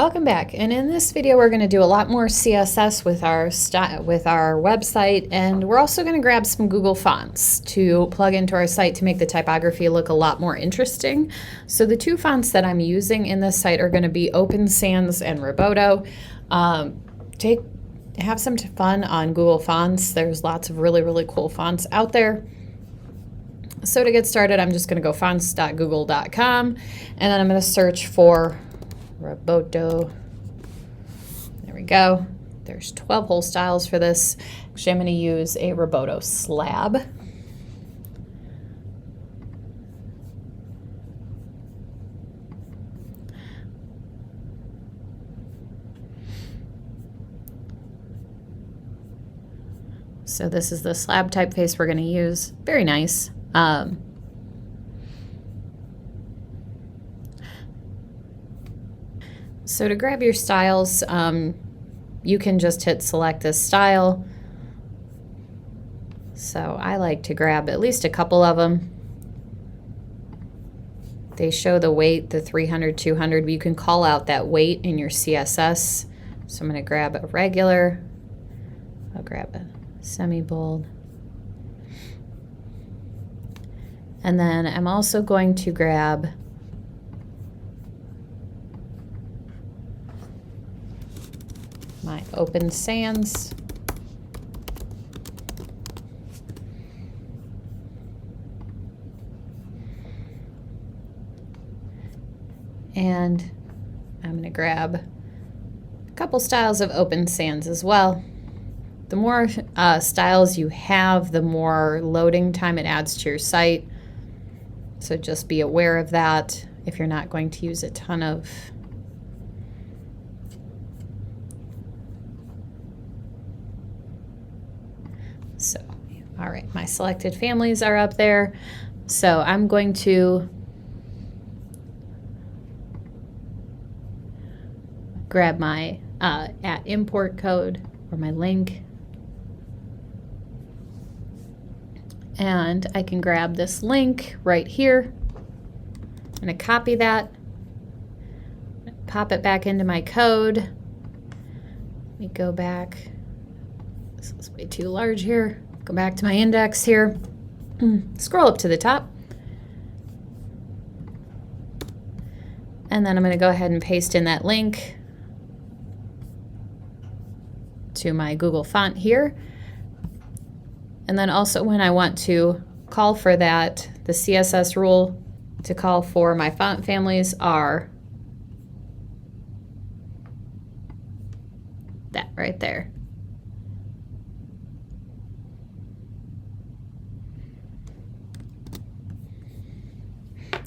Welcome back, and in this video we're going to do a lot more CSS with our website, and we're also going to grab some Google fonts to plug into our site to make the typography look a lot more interesting. So the two fonts that I'm using in this site are going to be Open Sans and Roboto. Have some fun on Google Fonts. There's lots of really cool fonts out there. So to get started, I'm just going to go fonts.google.com, and then I'm going to search for Roboto. There we go. There's 12 whole styles for this. Actually, I'm going to use a Roboto slab. So this is the slab typeface we're going to use. Very nice. So to grab your styles, you can just hit select this style. So I like to grab at least a couple of them. They show the weight, the 300, 200. You can call out that weight in your CSS. So I'm going to grab a regular. I'll grab a semi-bold. And then I'm also going to grab my Open Sans. And I'm going to grab a couple styles of Open Sans as well. The more styles you have, the more loading time it adds to your site. So just be aware of that if you're not going to use a ton of all right, my selected families are up there. So I'm going to grab my @import code or my link. And I can grab this link right here. I'm going to copy that, pop it back into my code. Let me go back. This is way too large here. Go back to my index here. Scroll up to the top. And then I'm going to go ahead and paste in that link to my Google font here. And then also when I want to call for that, the CSS rule to call for my font families are that right there.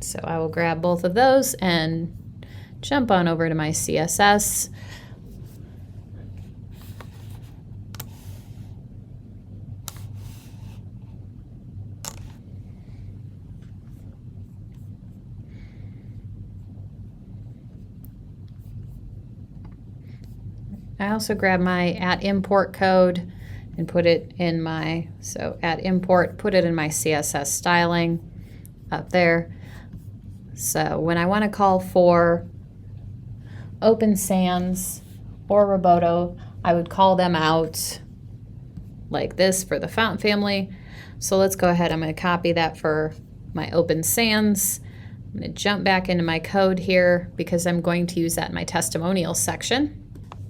So I will grab both of those and jump on over to my CSS. I also grab my @import code and put it in my, so @import, put it in my CSS styling up there. So when I want to call for Open Sans or Roboto, I would call them out like this for the font family. So let's go ahead. I'm going to copy that for my Open Sans. I'm going to jump back into my code here because I'm going to use that in my testimonials section.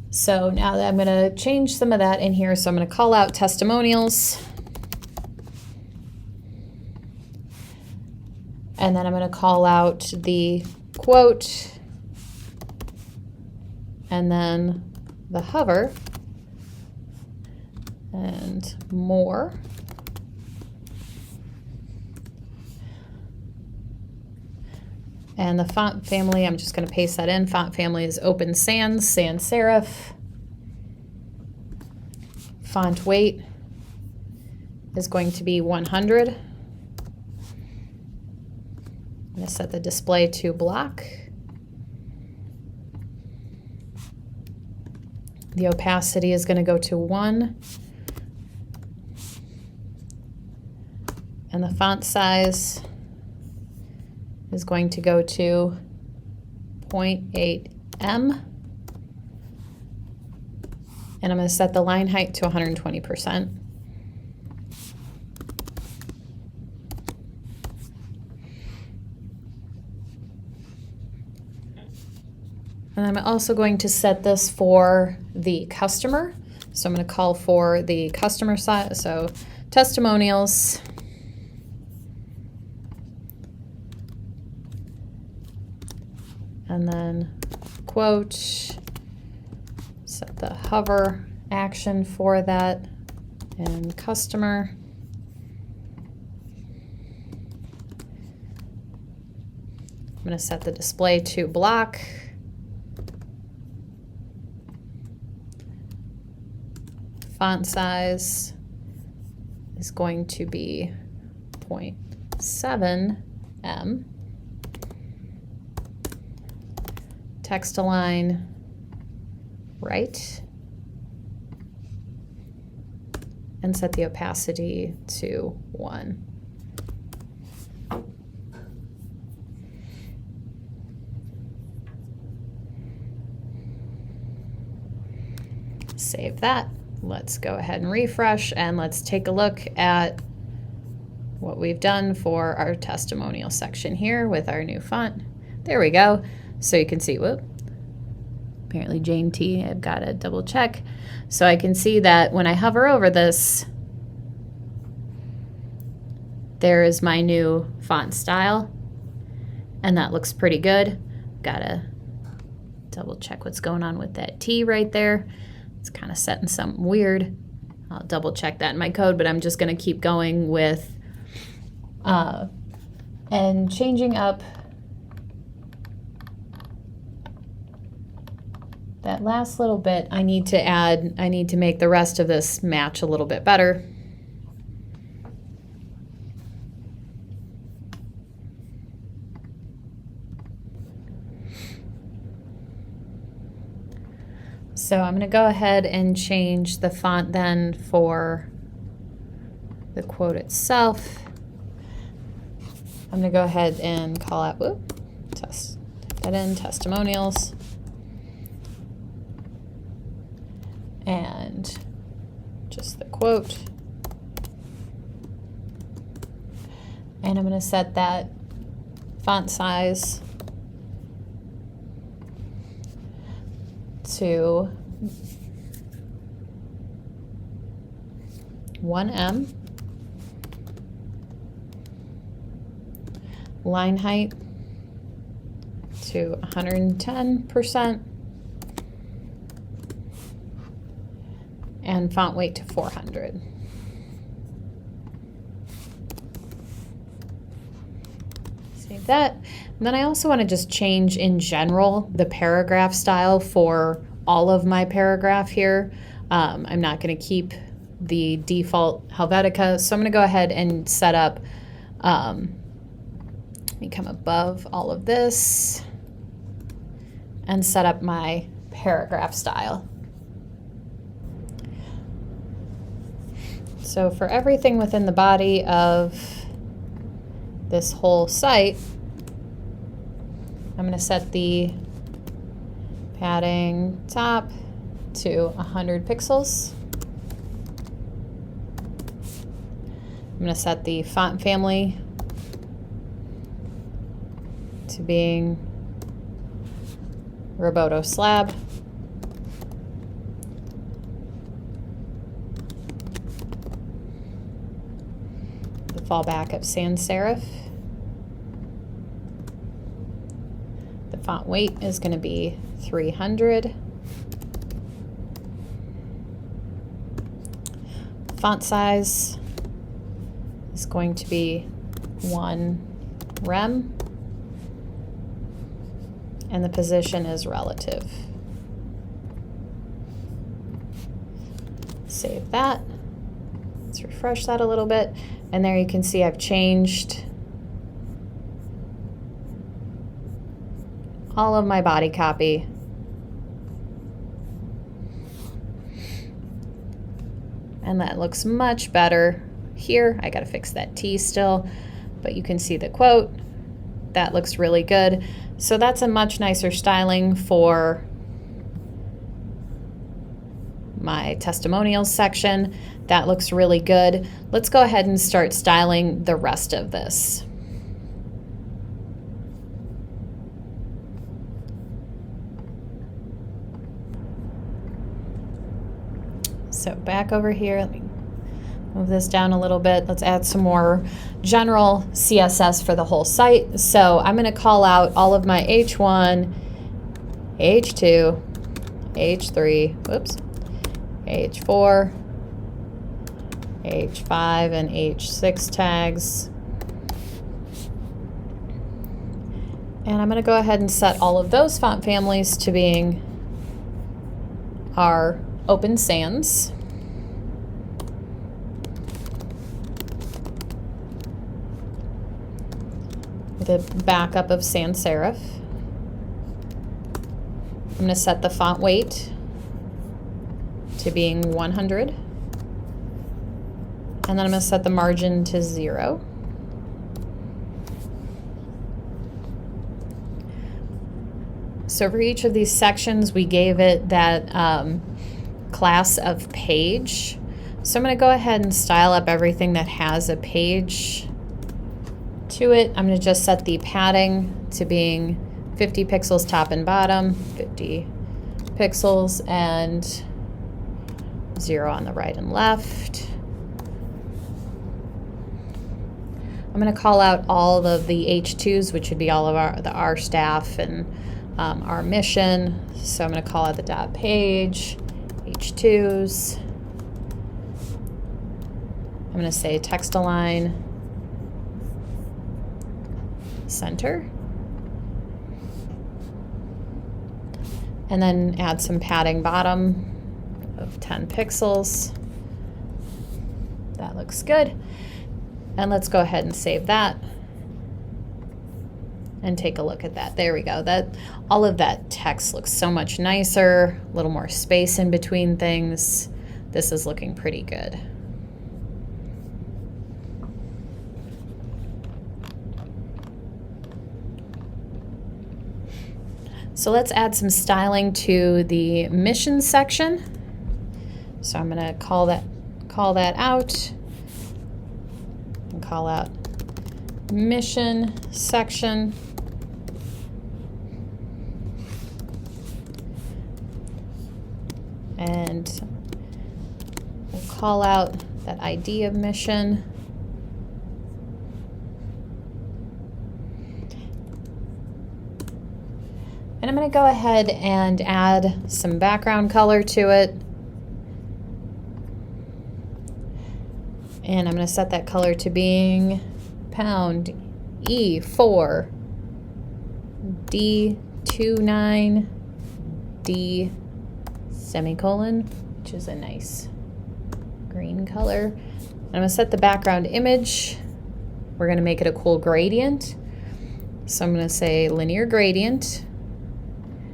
So now that I'm going to change some of that in here. So I'm going to call out testimonials. And then I'm going to call out the quote and then the hover and more. And the font family, I'm just going to paste that in. Font family is Open Sans, sans serif. Font weight is going to be 100. I'm going to set the display to block. The opacity is going to go to 1. And the font size is going to go to 0.8 M. And I'm going to set the line height to 120%. And I'm also going to set this for the customer. So I'm going to call for the customer side, so testimonials. And then quote, set the hover action for that, and customer. I'm going to set the display to block. Font size is going to be 0.7 em. Text align right. And set the opacity to 1. Save that. Let's go ahead and refresh, and let's take a look at what we've done for our testimonial section here with our new font. There we go. So you can see, whoop, apparently Jane T, I've got to double check. So I can see that when I hover over this, there is my new font style, and that looks pretty good. Gotta double check what's going on with that T right there. It's kind of setting something weird. I'll double check that in my code, but I'm just going to keep going with and changing up that last little bit. I need to make the rest of this match a little bit better. So I'm going to go ahead and change the font then for the quote itself. I'm going to go ahead and call out, type that in, testimonials. And just the quote. And I'm going to set that font size to 1 em. Line height to 110%. And font weight to 400. Save that. And then I also want to just change in general the paragraph style for all of my paragraph here. I'm not going to keep the default Helvetica, so I'm going to go ahead and set up, let me come above all of this and set up my paragraph style. So for everything within the body of this whole site, I'm going to set the padding top to 100 pixels. I'm going to set the font family to being Roboto Slab. The fallback of sans serif. The font weight is going to be 300. Font size is going to be 1 rem. And the position is relative. Save that. Let's refresh that a little bit. And there you can see I've changed all of my body copy. And that looks much better here. I gotta fix that T still, but you can see the quote. That looks really good. So that's a much nicer styling for my testimonials section. That looks really good. Let's go ahead and start styling the rest of this. So back over here, let me move this down a little bit. Let's add some more general CSS for the whole site. So I'm going to call out all of my H1, H2, H3, whoops, H4, H5, and H6 tags. And I'm going to go ahead and set all of those font families to being our Open Sans. With a backup of sans serif. I'm going to set the font weight to being 100. And then I'm going to set the margin to 0. So for each of these sections, we gave it that class of page. So I'm going to go ahead and style up everything that has a page to it. I'm going to just set the padding to being 50 pixels top and bottom, 50 pixels, and 0 on the right and left. I'm going to call out all of the H2s, which would be all of our staff and our mission. So I'm going to call out the dot page, H2s. I'm going to say text align, center, and then add some padding bottom of 10 pixels. That looks good. And let's go ahead and save that and take a look at that. There we go. That all of that text looks so much nicer, a little more space in between things. This is looking pretty good. So let's add some styling to the mission section. So I'm going to call that out and call out mission section. And we'll call out that ID of mission. And I'm going to go ahead and add some background color to it. And I'm going to set that color to being pound E4 D29 D semicolon, which is a nice green color. I'm going to set the background image. We're going to make it a cool gradient. So I'm going to say linear gradient.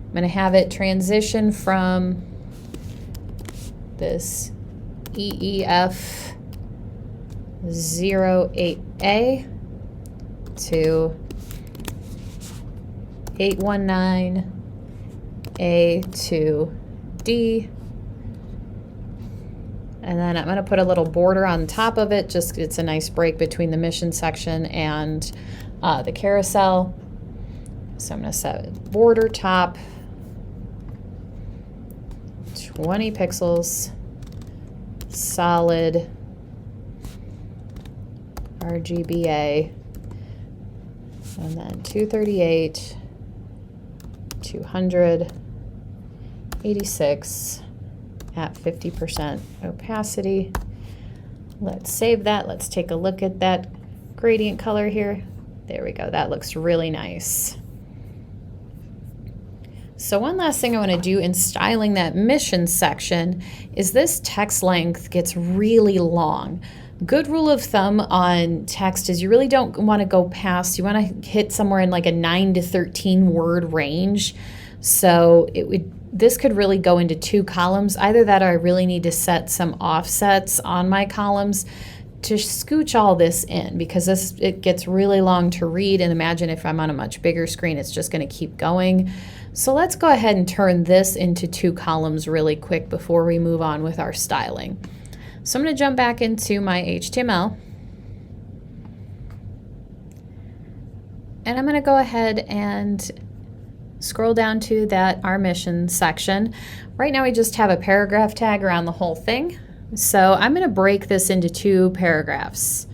I'm going to have it transition from this EEF 08A to 819A to D. And then I'm going to put a little border on top of it, just it's a nice break between the mission section and the carousel. So I'm going to set border top 20 pixels, solid RGBA, and then 238, 286 at 50% opacity. Let's save that. Let's take a look at that gradient color here. There we go. That looks really nice. So one last thing I want to do in styling that mission section is this text length gets really long. Good rule of thumb on text is you really don't want to go past, you want to hit somewhere in like a 9 to 13 word range. So this could really go into 2 columns. Either that or I really need to set some offsets on my columns to scooch all this in, because it gets really long to read, and imagine if I'm on a much bigger screen, it's just going to keep going. So let's go ahead and turn this into 2 columns really quick before we move on with our styling. So I'm going to jump back into my HTML, and I'm going to go ahead and scroll down to that Our Mission section. Right now we just have a paragraph tag around the whole thing. So I'm going to break this into 2 paragraphs.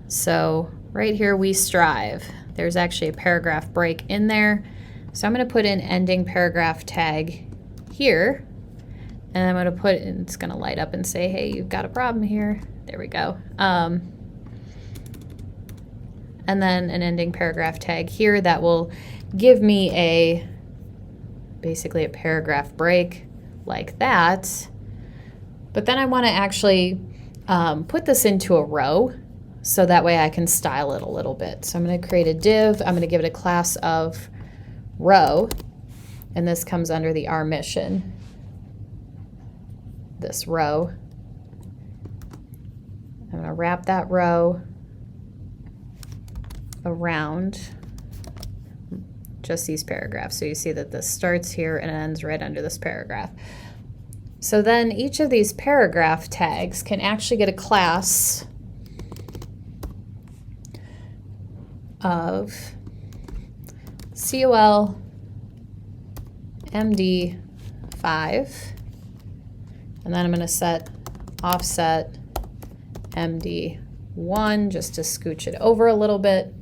So right here, we strive. There's actually a paragraph break in there. So I'm going to put in ending paragraph tag here. And I'm going to put in, it's going to light up and say, hey, you've got a problem here. There we go. And then an ending paragraph tag here that will give me basically a paragraph break like that. But then I want to actually put this into a row so that way I can style it a little bit. So I'm going to create a div. I'm going to give it a class of row, and this comes under the Our Mission, this row. I'm going to wrap that row around just these paragraphs. So you see that this starts here and ends right under this paragraph. So then each of these paragraph tags can actually get a class of COL MD5, and then I'm going to set offset MD1 just to scooch it over a little bit.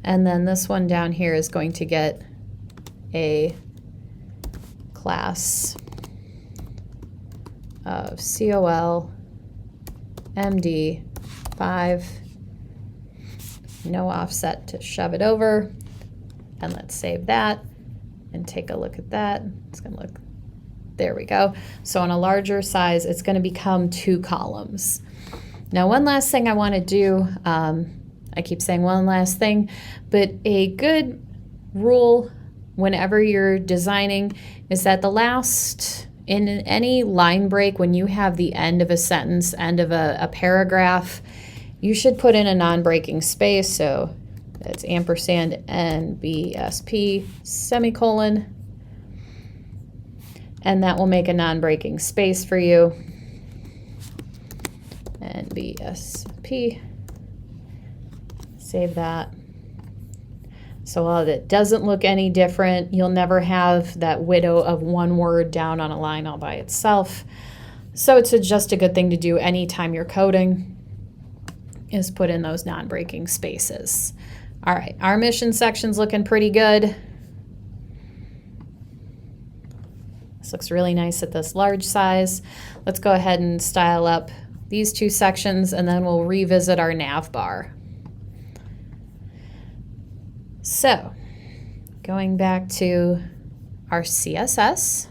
And then this one down here is going to get a class of COL MD5, no offset to shove it over. And let's save that and take a look at that. It's going to look, there we go. So on a larger size, it's going to become 2 columns. Now, one last thing I want to do, I keep saying one last thing, but a good rule whenever you're designing is that the last, in any line break, when you have the end of a sentence, end of a paragraph, you should put in a non-breaking space. So that's ampersand NBSP semicolon, and that will make a non-breaking space for you. NBSP, save that. So while it doesn't look any different, you'll never have that widow of 1 word down on a line all by itself. So it's just a good thing to do anytime you're coding, is put in those non-breaking spaces. All right, Our Mission section's looking pretty good. This looks really nice at this large size. Let's go ahead and style up these 2 sections, and then we'll revisit our nav bar. So, going back to our CSS.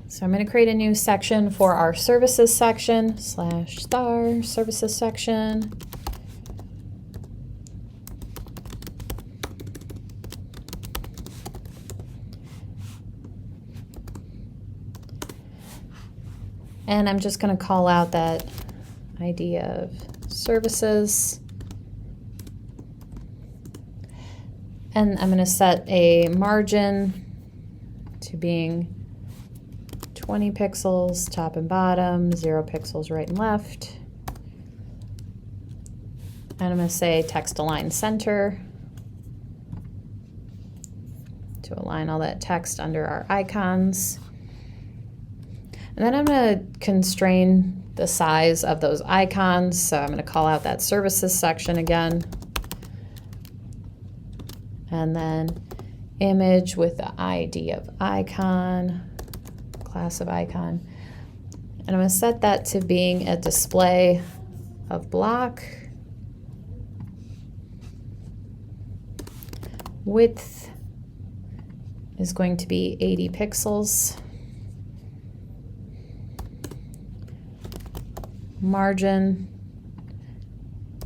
So I'm going to create a new section for our services section, / services section. And I'm just going to call out that ID of services. And I'm going to set a margin to being 20 pixels top and bottom, 0 pixels right and left. And I'm going to say text align center to align all that text under our icons. And then I'm going to constrain the size of those icons. So I'm going to call out that services section again. And then image with the ID of icon, class of icon. And I'm going to set that to being a display of block. Width is going to be 80 pixels. Margin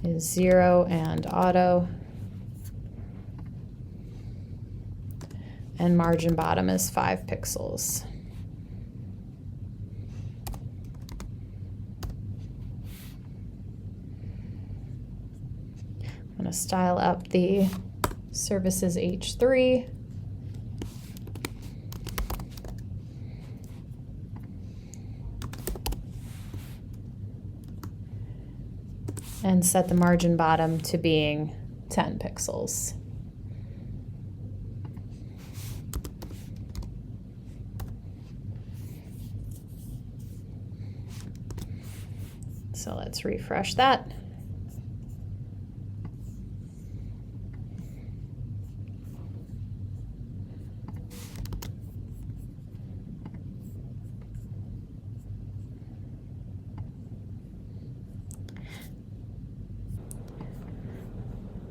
is 0 and auto. and margin bottom is 5 pixels. I'm going to style up the services H3. And set the margin bottom to being 10 pixels. So let's refresh that.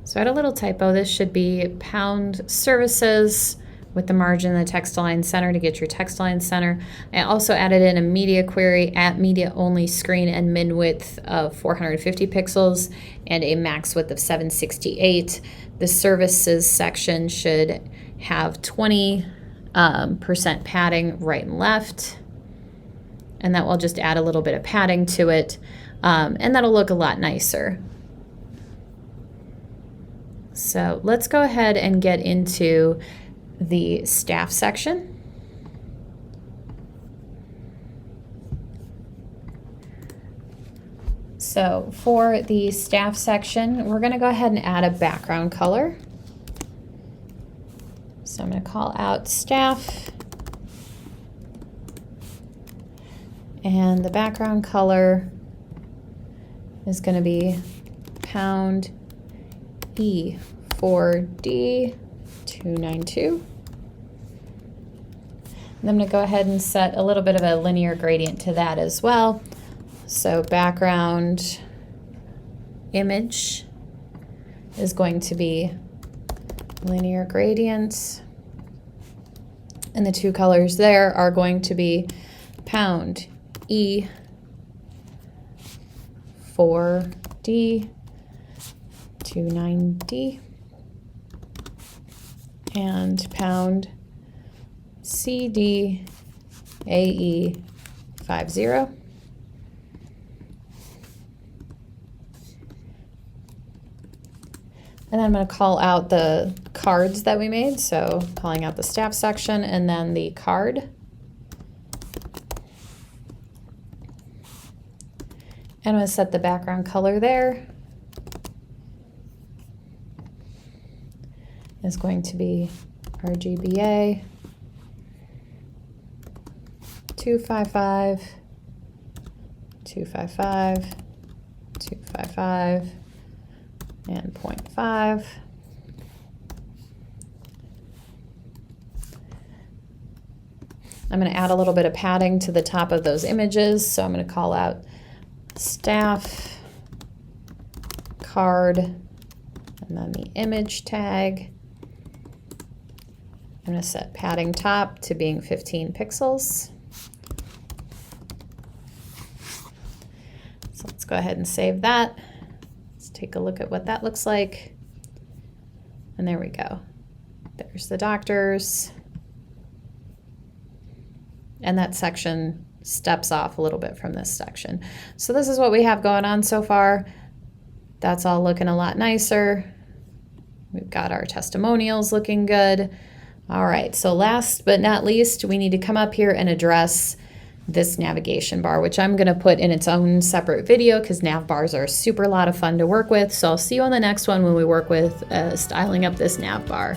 So I had a little typo. This should be pound services with the margin and the text align center to get your text align center. I also added in a media query at media only screen and min width of 450 pixels and a max width of 768. The services section should have 20% padding right and left. And that will just add a little bit of padding to it. And that'll look a lot nicer. So let's go ahead and get into the staff section. So for the staff section, we're going to go ahead and add a background color. So I'm going to call out staff. And the background color is going to be pound E4D292. And I'm going to go ahead and set a little bit of a linear gradient to that as well. So background image is going to be linear gradient. And the two colors there are going to be pound E4D290 and pound CDAE50. And then I'm going to call out the cards that we made. So calling out the staff section and then the card. And I'm going to set the background color there. Is going to be RGBA 255, 255, 255, and 0.5. I'm going to add a little bit of padding to the top of those images. So I'm going to call out staff, card, and then the image tag. I'm going to set padding top to being 15 pixels. So let's go ahead and save that. Let's take a look at what that looks like. And there we go. There's the doctors. And that section steps off a little bit from this section. So this is what we have going on so far. That's all looking a lot nicer. We've got our testimonials looking good. All right, so last but not least, we need to come up here and address this navigation bar, which I'm going to put in its own separate video because nav bars are a super lot of fun to work with. So I'll see you on the next one when we work with styling up this nav bar.